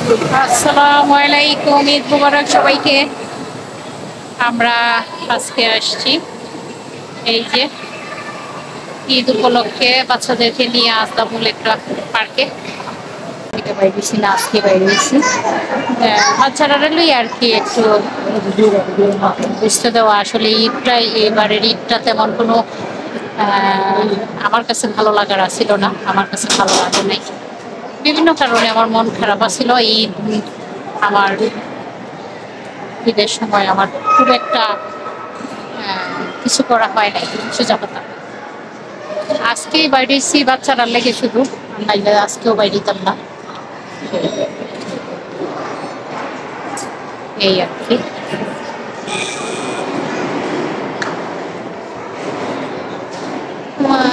আসসালামু আলাইকুম, ঈদ মুবারক সবাইকে। আমরা আজকে আসছি এই যে ঈদ উপলক্ষে বাচ্চাদেরকে নিয়ে আজদামুল একটা পার্কে বাইরেছি না, আজকে বাইরেছি বাচ্চারা লই আর কি একটু বুঝতে দেওয়া। আসলে ঈদটা এবারের ঈদটা তেমন কোনো আমার কাছে ভালো লাগার ছিল না, আমার কাছে ভালো লাগে নাই। বিভিন্ন কারণে আমার মন খারাপ ছিল। আমার ঈদের সময় আমার খুব একটা কিছু করা হয় নাই, সোজা কথা। আজকেই বাইরেছি বাচ্চারা লেগে শুধু, নাইলে আজকেও বাইরেতাম না। এই আর কি।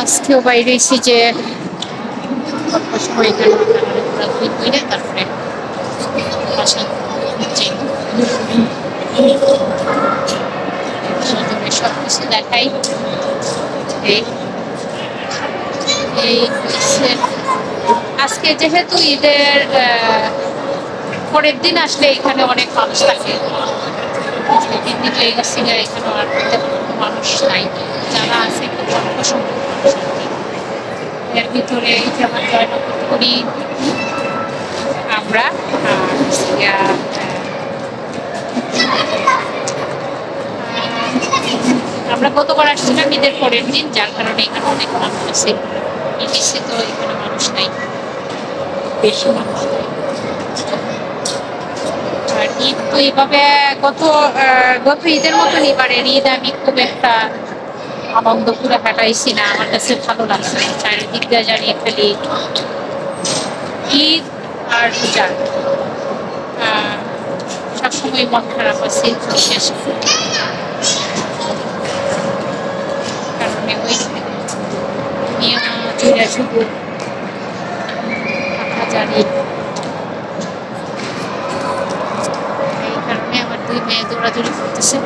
আজকেও বাইরেছি যে অল্প সময় এখানে তারপরে সব কিছু দেখাই। আজকে যেহেতু ঈদের পরের দিন আসলে এখানে অনেক মানুষ থাকে, 3 দিন হয়ে গেছে এখানে আর মানুষ নাই, যারা আছে খুব অল্প সংখ্যক মানুষ। এর ভিতরে যেমন জয়নগর করি আমরা, আমরা গতবার আসছিলাম ঈদের পরের দিন, যার কারণে এখানে অনেক মানুষ আছে। ইডিসি তো এখানে মানুষ নাই, বেশি মানুষ নাই। আর ঈদ তো এইভাবে গত ঈদের মতন এবারের ঈদ আমি খুব একটা আনন্দ করে কাটাইছি না, আমার কাছে ভালো লাগছে। চারিদিক দিয়ে জানিয়ে খালি ঈদ আর পূজা, সবসময় মন খারাপ আছে। বিশেষ কারণে ওই দুনিয়া জুড়ে শুধু জানি। এই কারণে আমার 2 মেয়ে দৌড়াদৌড়ি করতেছে।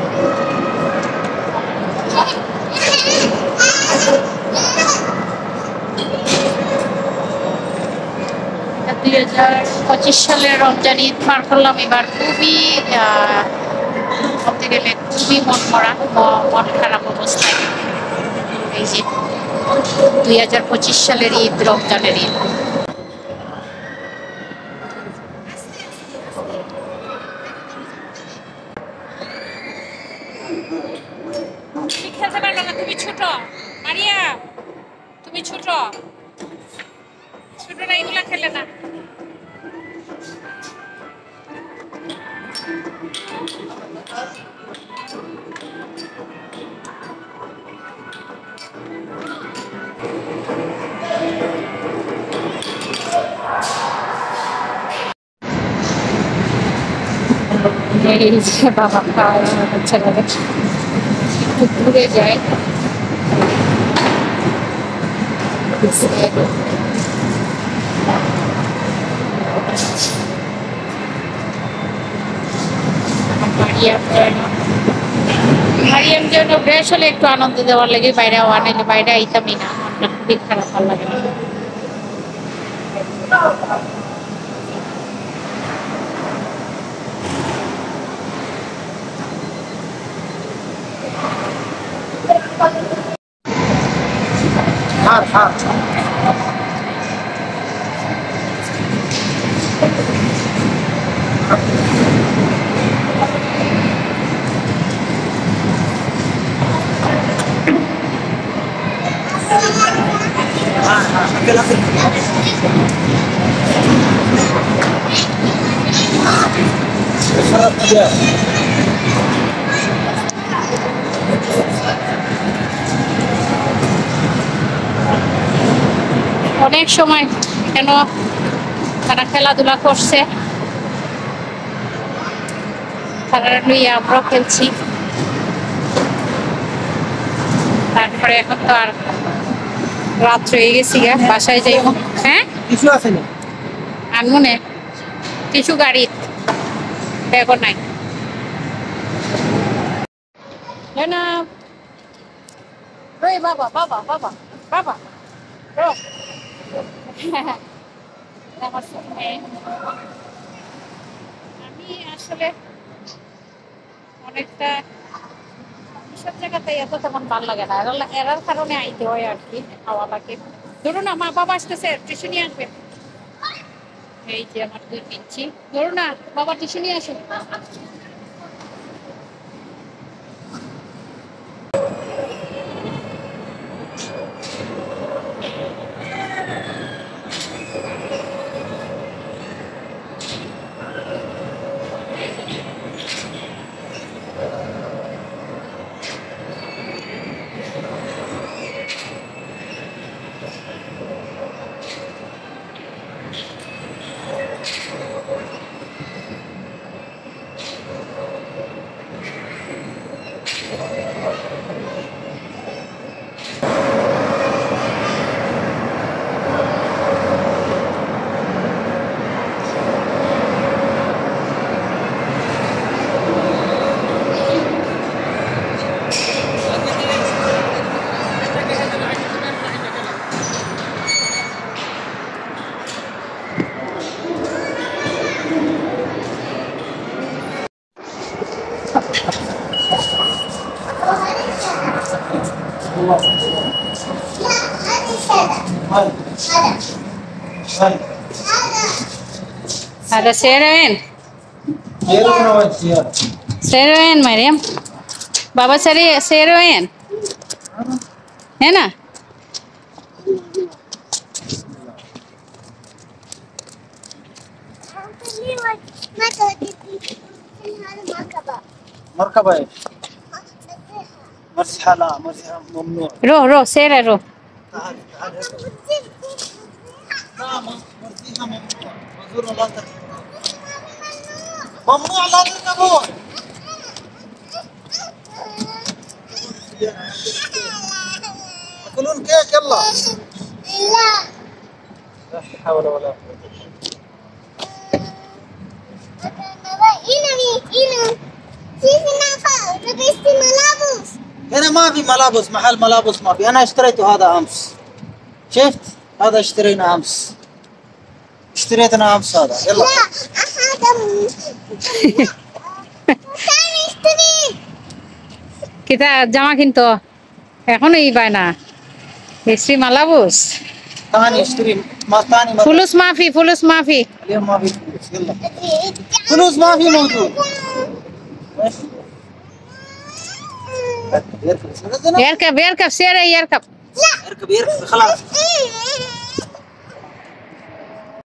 2025 সালের রমজান ঈদ পার করলাম এবার খুবই বলতে গেলে খুবই মন খারাপ অবস্থায়। এই যে 2025 সালের ঈদ, রমজানের ঈদ। খেলতে পারলো না, তুমি ছোট মারিয়া, তুমি ছোট না, এগুলা খেলে না। এই যে বাবা ছেলেরা একটু ঘুরে যায়। মারিয়াম জন্য বেশ হলে একটু আনন্দ দেওয়ার লাগে বাইরে আনাইলে বাইরে আইতামই না, মনটা খুবই খারাপ, ভালো লাগে না। অনেক সময় কেন তারা খেলাধুলা করছে, তারা লইয়া আমরাও খেলছি। তারপরে এখন তো আর রাত হয়ে গেছি, বাসায় যাইব। হ্যাঁ কিছু আছে না আনমনে কিছু গাড়ি ব্যাগও নাই না। বাবা বাবা বাবা বাবা আমার আসলে অনেকটা সব জায়গাতে এত তেমন ভালো লাগে না, এরার কারণে আইতে হয় আর কি, খাওয়া লাগে। ধরুন না, মা বাবা আসতেছে, টিউশন নিয়ে আসবে। এই যে আমার দুই পিচ্ছি, ধরুন না বাবা টিউশন নিয়ে আসুন। هذا سعره وين؟ سعره وين مريم؟ بابا سعره وين؟ هنا. مركبة ايش؟ مرسحة لا، مرسحة ممنوع. روح سيرة روح. تعال مرسيحة ممنوع. مزورة لا تركبون. ممنوع لا تركبون. ياكلون كيك يلا. لا حول ولا قوة. هنا ما في ملابس، محل ملابس ما في. أنا اشتريته هذا أمس. شفت؟ هذا اشترينا أمس. اشتريتنا أمس هذا. يلا. لا kita জামা কিনতো এখনই পায় না, বেশি মালাবুস। ثاني اشتري ما ثاني ما فلوس ما في اليوم ما في فلوس. يلا فلوس ما في موجود. يركب سيرة يركب. اركب خلاص.